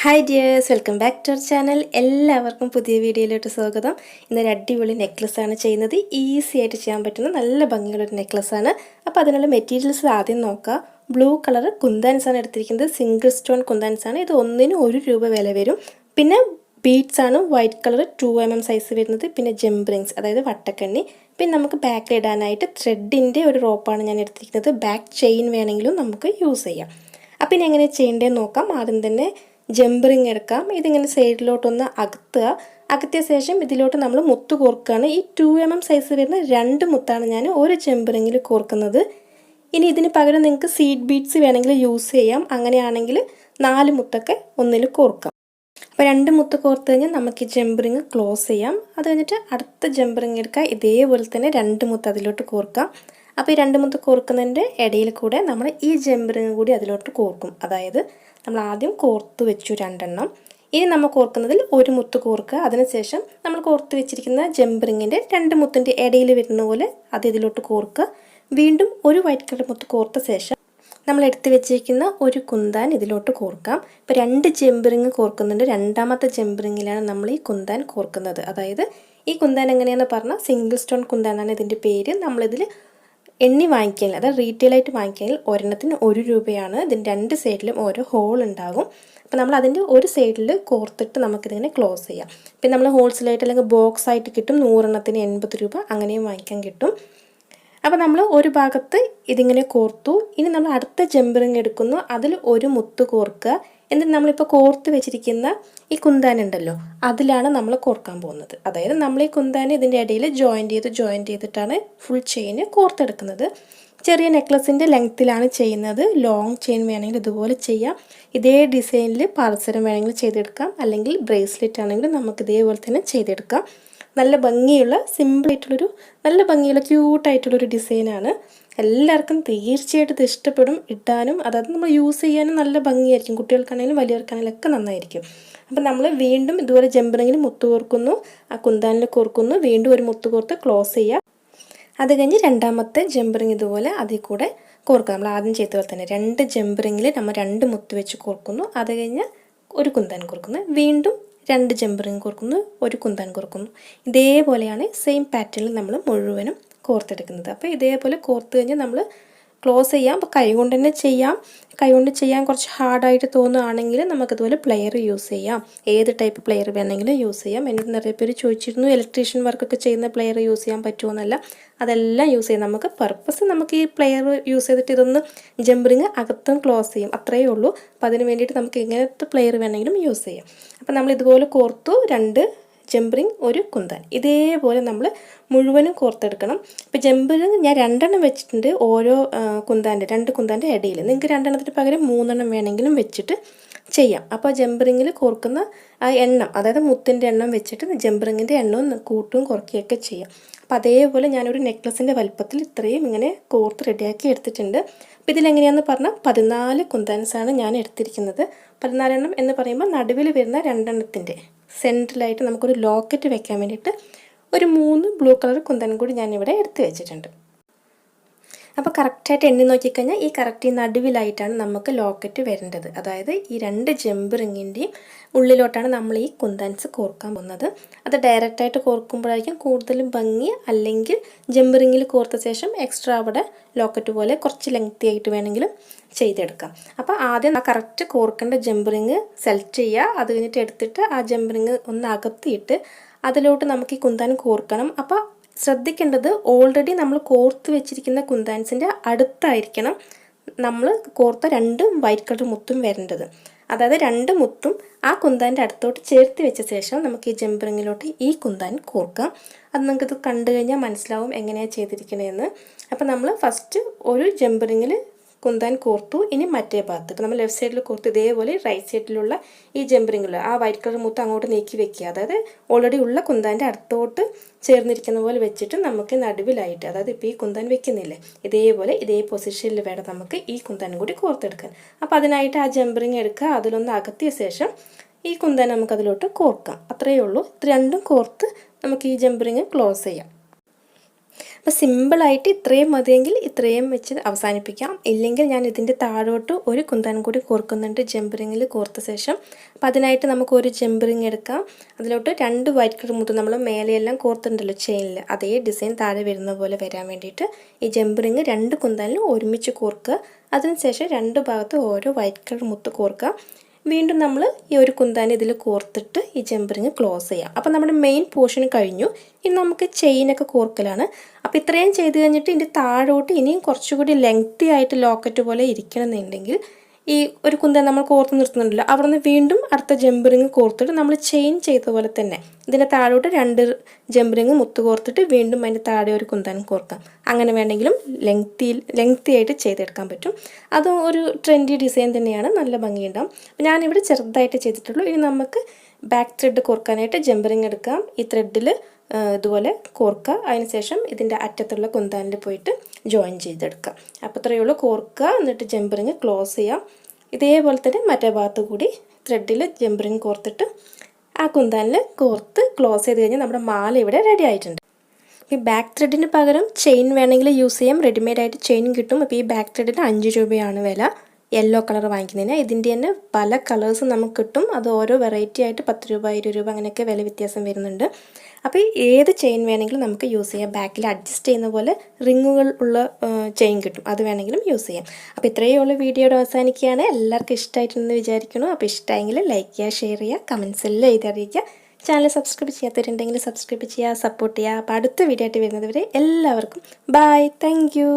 Hi dears, welcome back to our channel. എല്ലാവർക്കും പുതിയ വീഡിയോയിലോട്ട് സ്വാഗതം. ഇന്നൊരു അടിപൊളി നെക്ലസ്സാണ് ചെയ്യുന്നത്. ഈസി ആയിട്ട് ചെയ്യാൻ പറ്റുന്ന നല്ല ഭംഗിയുള്ളൊരു നെക്ലസ്സാണ്. അപ്പോൾ അതിനുള്ള മെറ്റീരിയൽസ് ആദ്യം നോക്കാം. ബ്ലൂ കളർ കുന്താൻസാണ് എടുത്തിരിക്കുന്നത്. സിംഗിൾ സ്റ്റോൺ കുന്താൻസാണ്. ഇത് ഒന്നിന് ₹1 വില വരും. പിന്നെ ബീഡ്സ് ആണ് വൈറ്റ് കളർ 2mm സൈസ് വരുന്നത്. പിന്നെ ജംബ്രിങ്സ്, അതായത് വട്ടക്കണ്ണി. പിന്നെ നമുക്ക് ബാക്കിൽ ഇടാനായിട്ട് ത്രെഡിൻ്റെ ഒരു റോപ്പാണ് ഞാൻ എടുത്തിരിക്കുന്നത്. ബാക്ക് ചെയിൻ വേണമെങ്കിലും നമുക്ക് യൂസ് ചെയ്യാം. അപ്പം ഇനി എങ്ങനെ ചെയ്യേണ്ടതെന്ന് നോക്കാം. ആദ്യം തന്നെ ജംബറിങ് എടുക്കാം. ഇതിങ്ങനെ സൈഡിലോട്ടൊന്ന് അകത്തിയ ശേഷം ഇതിലോട്ട് നമ്മൾ മുത്ത് കോർക്കുകയാണ്. ഈ 2mm സൈസ് വരുന്ന 2 മുത്താണ് ഞാൻ ഒരു ജംബറിങ്ങിൽ കോർക്കുന്നത്. ഇനി ഇതിന് പകരം നിങ്ങൾക്ക് സീഡ് ബീഡ്സ് വേണമെങ്കിൽ യൂസ് ചെയ്യാം. അങ്ങനെയാണെങ്കിൽ 4 മുത്തൊക്കെ ഒന്നിൽ കോർക്കാം. അപ്പോൾ 2 മുത്ത് കോർത്ത് കഴിഞ്ഞാൽ നമുക്ക് ഈ ജംബറിങ് ക്ലോസ് ചെയ്യാം. അത് കഴിഞ്ഞിട്ട് അടുത്ത ജംബറിങ് എടുക്കുക. ഇതേപോലെ തന്നെ 2 മുത്ത് അതിലോട്ട് കോർക്കാം. അപ്പോൾ ഈ 2 മുത്ത് കോർക്കുന്നതിൻ്റെ ഇടയിൽ കൂടെ നമ്മൾ ഈ ജംബറിങ് കൂടി അതിലോട്ട് കോർക്കും. അതായത് നമ്മൾ ആദ്യം കോർത്ത് വെച്ചു 2 ഇനി നമ്മൾ കോർക്കുന്നതിൽ 1 മുത്ത് കോർക്കുക. അതിനുശേഷം നമ്മൾ കോർത്ത് വെച്ചിരിക്കുന്ന ജംബറിങ്ങിൻ്റെ 2 മുത്തിൻ്റെ ഇടയിൽ വരുന്ന പോലെ അത് ഇതിലോട്ട് കോർക്കുക. വീണ്ടും ഒരു വൈറ്റ് കളർ മുത്ത് കോർത്ത ശേഷം നമ്മൾ എടുത്ത് വെച്ചിരിക്കുന്ന ഒരു കുന്താൻ ഇതിലോട്ട് കോർക്കാം. ഇപ്പോൾ 2 ജംബറിങ് കോർക്കുന്നുണ്ട്. രണ്ടാമത്തെ ജംബറിങ്ങിലാണ് നമ്മൾ ഈ കുന്താൻ കോർക്കുന്നത്. അതായത് ഈ കുന്താൻ എങ്ങനെയാണെന്ന് പറഞ്ഞാൽ സിംഗിൾ സ്റ്റോൺ കുന്താനാണ് ഇതിൻ്റെ പേര്. നമ്മളിതിൽ എണ്ണി വാങ്ങിക്കുകയില്ല, അതായത് റീറ്റെയിലായിട്ട് വാങ്ങിക്കുകയാണെങ്കിൽ ഒരെണ്ണത്തിന് ₹1. ഇതിൻ്റെ 2 സൈഡിലും ഓരോ ഹോൾ ഉണ്ടാകും. അപ്പോൾ നമ്മൾ അതിൻ്റെ ഒരു സൈഡിൽ കോർത്തിട്ട് നമുക്കിതിങ്ങനെ ക്ലോസ് ചെയ്യാം. പിന്നെ നമ്മൾ ഹോൾസെയിലായിട്ട് അല്ലെങ്കിൽ ബോക്സ് ആയിട്ട് കിട്ടും. 100 എണ്ണത്തിന് ₹80 അങ്ങനെയും വാങ്ങിക്കാൻ കിട്ടും. അപ്പോൾ നമ്മൾ ഒരു ഭാഗത്ത് ഇതിങ്ങനെ കോർത്തു. ഇനി നമ്മൾ അടുത്ത ജംബറിങ് എടുക്കുന്നു. അതിൽ ഒരു മുത്ത് കോർക്കുക. എന്നിട്ട് നമ്മളിപ്പോൾ കോർത്ത് വെച്ചിരിക്കുന്ന ഈ കുന്താൻ ഉണ്ടല്ലോ, അതിലാണ് നമ്മൾ കോർക്കാൻ പോകുന്നത്. അതായത് നമ്മൾ ഈ കുന്താൻ ഇതിൻ്റെ ഇടയിൽ ജോയിൻറ്റ് ചെയ്തിട്ടാണ് ഫുൾ ചെയിൻ കോർത്തെടുക്കുന്നത്. ചെറിയ നെക്ലസിൻ്റെ ലെങ്ത്തിലാണ് ചെയ്യുന്നത്. ലോങ് ചെയിൻ വേണമെങ്കിൽ ഇതുപോലെ ചെയ്യാം. ഇതേ ഡിസൈനിൽ പാദസരം വേണമെങ്കിൽ ചെയ്തെടുക്കാം. അല്ലെങ്കിൽ ബ്രേസ്ലെറ്റ് ആണെങ്കിൽ നമുക്ക് ഇതേപോലെ തന്നെ ചെയ്തെടുക്കാം. നല്ല ഭംഗിയുള്ള സിമ്പിളായിട്ടുള്ളൊരു നല്ല ഭംഗിയുള്ള ക്യൂട്ടായിട്ടുള്ളൊരു ഡിസൈനാണ്. എല്ലാവർക്കും തീർച്ചയായിട്ടും ഇത് ഇഷ്ടപ്പെടും. ഇടാനും അതായത് നമ്മൾ യൂസ് ചെയ്യാനും നല്ല ഭംഗിയായിരിക്കും. കുട്ടികൾക്കാണെങ്കിലും വലിയവർക്കാണെങ്കിലും ഒക്കെ നന്നായിരിക്കും. അപ്പം നമ്മൾ വീണ്ടും ഇതുപോലെ ജംബറിങ്ങിൽ മുത്ത് കോർക്കുന്നു, ആ കുന്താനിൽ കോർക്കുന്നു, വീണ്ടും ഒരു മുത്ത് കോർത്ത് ക്ലോസ് ചെയ്യുക. അത് കഴിഞ്ഞ് രണ്ടാമത്തെ ജംബറിങ് ഇതുപോലെ അതിൽ കൂടെ കോർക്കുക. നമ്മൾ ആദ്യം ചെയ്ത പോലെ തന്നെ 2 ജംബറിങ്ങിൽ നമ്മൾ 2 മുത്ത് വെച്ച് കോർക്കുന്നു. അത് കഴിഞ്ഞ് ഒരു കുന്താൻ കോർക്കുന്നു. വീണ്ടും 2 ജംബറിങ് കോർക്കുന്നു, ഒരു കുന്താൻ കോർക്കുന്നു. ഇതേപോലെയാണ് സെയിം പാറ്റേണിൽ നമ്മൾ മുഴുവനും കോർത്തെടുക്കുന്നത്. അപ്പോൾ ഇതേപോലെ കോർത്ത് കഴിഞ്ഞാൽ നമ്മൾ ക്ലോസ് ചെയ്യാം. അപ്പോൾ കൈകൊണ്ട് തന്നെ ചെയ്യാം. കൈകൊണ്ട് ചെയ്യാൻ കുറച്ച് ഹാർഡായിട്ട് തോന്നുകയാണെങ്കിൽ നമുക്കതുപോലെ പ്ലെയർ യൂസ് ചെയ്യാം. ഏത് ടൈപ്പ് പ്ലെയർ വേണമെങ്കിലും യൂസ് ചെയ്യാം. എന്നോട് നിറയെ പേര് ചോദിച്ചിരുന്നു ഇലക്ട്രീഷ്യൻ വർക്കൊക്കെ ചെയ്യുന്ന പ്ലെയർ യൂസ് ചെയ്യാൻ പറ്റുമോയെന്നല്ല. അതെല്ലാം യൂസ് ചെയ്യാം. നമുക്ക് ഈ പ്ലെയർ യൂസ് ചെയ്തിട്ട് ഇതൊന്ന് ജംബറിങ് അകത്തും ക്ലോസ് ചെയ്യും, അത്രയേ ഉള്ളൂ. അപ്പോൾ അതിന് വേണ്ടിയിട്ട് നമുക്ക് ഇങ്ങനത്തെ പ്ലെയർ വേണമെങ്കിലും യൂസ് ചെയ്യാം. അപ്പോൾ നമ്മൾ ഇതുപോലെ കോർത്തു 2 ജംബറിങ് ഒരു കുന്താൻ. ഇതേപോലെ നമ്മൾ മുഴുവനും കോർത്തെടുക്കണം. ഇപ്പോൾ ജംബറിങ് ഞാൻ 2 വെച്ചിട്ടുണ്ട്. ഓരോ 2 കുന്താൻ്റെ ഇടയിൽ. നിങ്ങൾക്ക് 2 പകരം 3 വേണമെങ്കിലും വെച്ചിട്ട് ചെയ്യാം. അപ്പോൾ ജംബറിങ്ങിൽ കോർക്കുന്ന ആ എണ്ണം, അതായത് മുത്തിൻ്റെ എണ്ണം വെച്ചിട്ട് ജംബറിങ്ങിൻ്റെ എണ്ണവും കൂട്ടും കുറയ്ക്കുകയൊക്കെ ചെയ്യാം. അപ്പോൾ അതേപോലെ ഞാനൊരു നെക്ലസിൻ്റെ വലുപ്പത്തിൽ ഇത്രയും ഇങ്ങനെ കോർത്ത് റെഡിയാക്കി എടുത്തിട്ടുണ്ട്. അപ്പോൾ ഇതിലെങ്ങനെയാണെന്ന് പറഞ്ഞാൽ 14 കുന്താൻസാണ് ഞാൻ എടുത്തിരിക്കുന്നത്. 14 എന്ന് പറയുമ്പോൾ നടുവിൽ വരുന്ന 2 സെൻറ്ററിലായിട്ട് നമുക്കൊരു ലോക്കറ്റ് വെക്കാൻ വേണ്ടിയിട്ട് ഒരു 3 ബ്ലൂ കളർ കുന്താൻ കൂടി ഞാനിവിടെ എടുത്ത് വെച്ചിട്ടുണ്ട്. അപ്പോൾ കറക്റ്റായിട്ട് എണ്ണി നോക്കിക്കഴിഞ്ഞാൽ ഈ കറക്റ്റ് നടുവിലായിട്ടാണ് നമുക്ക് ലോക്കറ്റ് വരേണ്ടത്. അതായത് ഈ 2 ജംബറിങ്ങിൻ്റെയും ഉള്ളിലോട്ടാണ് നമ്മൾ ഈ കുന്താൻസ് കോർക്കാൻ പോകുന്നത്. അത് ഡയറക്റ്റായിട്ട് കോർക്കുമ്പോഴായിരിക്കും കൂടുതലും ഭംഗി. അല്ലെങ്കിൽ ജംബറിങ്ങിൽ കോർത്ത ശേഷം എക്സ്ട്രാ അവിടെ ലോക്കറ്റ് പോലെ കുറച്ച് ലെങ്തി ആയിട്ട് വേണമെങ്കിലും ചെയ്തെടുക്കാം. അപ്പോൾ ആദ്യം ആ കറക്റ്റ് കോർക്കേണ്ട ജംബറിങ് സെലക്ട് ചെയ്യുക. അത് കഴിഞ്ഞിട്ട് എടുത്തിട്ട് ആ ജംബറിങ് ഒന്ന് അകത്തിയിട്ട് അതിലോട്ട് നമുക്ക് ഈ കുന്താൻ കോർക്കണം. അപ്പോൾ ശ്രദ്ധിക്കേണ്ടത് ഓൾറെഡി നമ്മൾ കോർത്ത് വെച്ചിരിക്കുന്ന കുന്താൻസിൻ്റെ അടുത്തായിരിക്കണം നമ്മൾ കോർത്ത 2 വൈറ്റ് കളർ മുത്തും വരേണ്ടത്. അതായത് 2 മുത്തും ആ കുന്താൻ്റെ അടുത്തോട്ട് ചേർത്ത് വെച്ച ശേഷം നമുക്ക് ഈ ജംബറിങ്ങിലോട്ട് ഈ കുന്താൻ കോർക്കാം. അത് നിങ്ങൾക്കിത് കണ്ടു കഴിഞ്ഞാൽ മനസ്സിലാവും എങ്ങനെയാണ് ചെയ്തിരിക്കണതെന്ന്. അപ്പോൾ നമ്മൾ ഫസ്റ്റ് ഒരു ജംബറിങ്ങിൽ കുന്താൻ കോർത്തു. ഇനി മറ്റേ ഭാഗത്ത് ഇപ്പോൾ നമ്മൾ ലെഫ്റ്റ് സൈഡിൽ കോർത്ത് ഇതേപോലെ റൈറ്റ് സൈഡിലുള്ള ഈ ജംബറിങ്ങിൽ ആ വൈറ്റ് കളർ മുത്ത് അങ്ങോട്ട് നീക്കി വെക്കുക. അതായത് ഓൾറെഡി ഉള്ള കുന്താൻ്റെ അടുത്തോട്ട് ചേർന്നിരിക്കുന്ന പോലെ വെച്ചിട്ട് നമുക്ക് നടുവിലായിട്ട്, അതായത് ഇപ്പോൾ ഈ കുന്താൻ വെക്കുന്നില്ലേ, ഇതേപോലെ ഇതേ പൊസിഷനിൽ വേണം നമുക്ക് ഈ കുന്താനും കൂടി കോർത്തെടുക്കാൻ. അപ്പോൾ അതിനായിട്ട് ആ ജംബറിങ് എടുക്കുക. അതിലൊന്ന് അകത്തിയ ശേഷം ഈ കുന്താൻ നമുക്കതിലോട്ട് കോർക്കാം. അത്രയേ ഉള്ളൂ. ഇത് 2 കോർത്ത് നമുക്ക് ഈ ജംബറിങ് ക്ലോസ് ചെയ്യാം. അപ്പോൾ സിമ്പിളായിട്ട് ഇത്രയും മതിയെങ്കിൽ ഇത്രയും വെച്ച് അവസാനിപ്പിക്കാം. ഇല്ലെങ്കിൽ ഞാൻ ഇതിൻ്റെ താഴോട്ട് ഒരു കുന്താൻ കൂടി കോർക്കുന്നുണ്ട് ജംപ് റിങ്ങിൽ കോർത്ത ശേഷം. അപ്പോൾ അതിനായിട്ട് നമുക്ക് ഒരു ജംപ് റിങ് എടുക്കാം. അതിലോട്ട് 2 വൈറ്റ് കളർ മുത്ത് നമ്മൾ മേലെയെല്ലാം കോർത്തിട്ടുണ്ടല്ലോ ചെയിനിൽ, അതേ ഡിസൈൻ താഴെ വരുന്ന പോലെ വരാൻ വേണ്ടിയിട്ട് ഈ ജംപ് റിങ് 2 കുന്താനിലും ഒരുമിച്ച് കോർക്കുക. അതിനുശേഷം 2 ഭാഗത്ത് ഓരോ വൈറ്റ് കളർ മുത്ത് കോർക്കുക. വീണ്ടും നമ്മൾ ഈ ഒരു കുന്താൻ ഇതിൽ കോർത്തിട്ട് ഈ ജംപ് റിങ് ക്ലോസ് ചെയ്യാം. അപ്പോൾ നമ്മുടെ മെയിൻ പോർഷൻ കഴിഞ്ഞു. ഇനി നമുക്ക് ചെയിനൊക്കെ കോർക്കലാണ്. അപ്പോൾ ഇത്രയും ചെയ്ത് കഴിഞ്ഞിട്ട് ഇതിൻ്റെ താഴോട്ട് ഇനിയും കുറച്ചുകൂടി ലെങ്തി ആയിട്ട് ലോക്കറ്റ് പോലെ ഇരിക്കണമെന്നുണ്ടെങ്കിൽ ഈ ഒരു കുന്താൻ നമ്മൾ കോർത്ത് നിർത്തുന്നുണ്ടല്ലോ, അവിടെ നിന്ന് വീണ്ടും അടുത്ത ജംപ് റിങ് കോർത്തിട്ട് നമ്മൾ ചെയിൻ ചെയ്ത പോലെ തന്നെ ഇതിൻ്റെ താഴോട്ട് 2 ജംപ് റിങ് മുത്ത് കോർത്തിട്ട് വീണ്ടും അതിൻ്റെ താഴെ ഒരു കുന്താൻ കോർക്കാം. അങ്ങനെ വേണമെങ്കിലും ലെങ്തി ആയിട്ട് ചെയ്തെടുക്കാൻ പറ്റും. അതും ഒരു ട്രെൻഡി ഡിസൈൻ തന്നെയാണ്, നല്ല ഭംഗിയുണ്ടാവും. ഞാനിവിടെ ചെറുതായിട്ട് ചെയ്തിട്ടുള്ളൂ. ഇനി നമുക്ക് ബാക്ക് ത്രെഡ് കോർക്കാനായിട്ട് ജംപ് റിങ് എടുക്കാം. ഈ ത്രെഡിൽ ഇതുപോലെ കോർക്കുക. അതിനുശേഷം ഇതിൻ്റെ അറ്റത്തുള്ള കുന്താനിൽ പോയിട്ട് ജോയിൻ ചെയ്തെടുക്കുക. അപ്പോൾ ഇത്രയേ ഉള്ളൂ. കോർക്കുക, എന്നിട്ട് ജംപ് റിങ് ക്ലോസ് ചെയ്യാം. ഇതേപോലെ തന്നെ മറ്റേ ഭാഗത്ത് കൂടി ത്രെഡിൽ ജംപ് റിങ് കോർത്തിട്ട് ആ കുന്താനിൽ കോർത്ത് ക്ലോസ് ചെയ്ത് കഴിഞ്ഞാൽ നമ്മുടെ മാല ഇവിടെ റെഡി ആയിട്ടുണ്ട്. ഈ ബാക്ക് ത്രെഡിന് പകരം ചെയിൻ വേണമെങ്കിൽ യൂസ് ചെയ്യാം. റെഡിമെയ്ഡായിട്ട് ചെയിൻ കിട്ടും. അപ്പോൾ ഈ ബാക്ക് ത്രെഡിന് 5 രൂപയാണ് വില, യെല്ലോ കളർ വാങ്ങിക്കുന്നതിന്. ഇതിൻ്റെ തന്നെ പല കളേഴ്സും നമുക്ക് കിട്ടും. അത് ഓരോ വെറൈറ്റി ആയിട്ട് 10 രൂപ 20 രൂപ അങ്ങനെയൊക്കെ വില വ്യത്യാസം വരുന്നുണ്ട്. അപ്പോൾ ഏത് ചെയിൻ വേണമെങ്കിലും നമുക്ക് യൂസ് ചെയ്യാം. ബാക്കിൽ അഡ്ജസ്റ്റ് ചെയ്യുന്ന പോലെ റിങ്ങുകൾ ഉള്ള ചെയിൻ കിട്ടും, അത് വേണമെങ്കിലും യൂസ് ചെയ്യാം. അപ്പോൾ ഇത്രയേ ഉള്ളൂ. വീഡിയോയുടെ അവസാനിക്കുകയാണ്. എല്ലാവർക്കും ഇഷ്ടമായിട്ടുണ്ടെന്ന് വിചാരിക്കുന്നു. അപ്പോൾ ഇഷ്ടമായെങ്കിൽ ലൈക്ക് ചെയ്യുക, ഷെയർ ചെയ്യുക, കമൻസ് എല്ലാം എഴുതി അറിയിക്കുക. ചാനൽ സബ്സ്ക്രൈബ് ചെയ്യാത്തവരുണ്ടെങ്കിൽ സബ്സ്ക്രൈബ് ചെയ്യുക, സപ്പോർട്ട് ചെയ്യുക. അപ്പോൾ അടുത്ത വീഡിയോ ആയിട്ട് വരുന്നത് വരെ എല്ലാവർക്കും ബൈ. Thank you.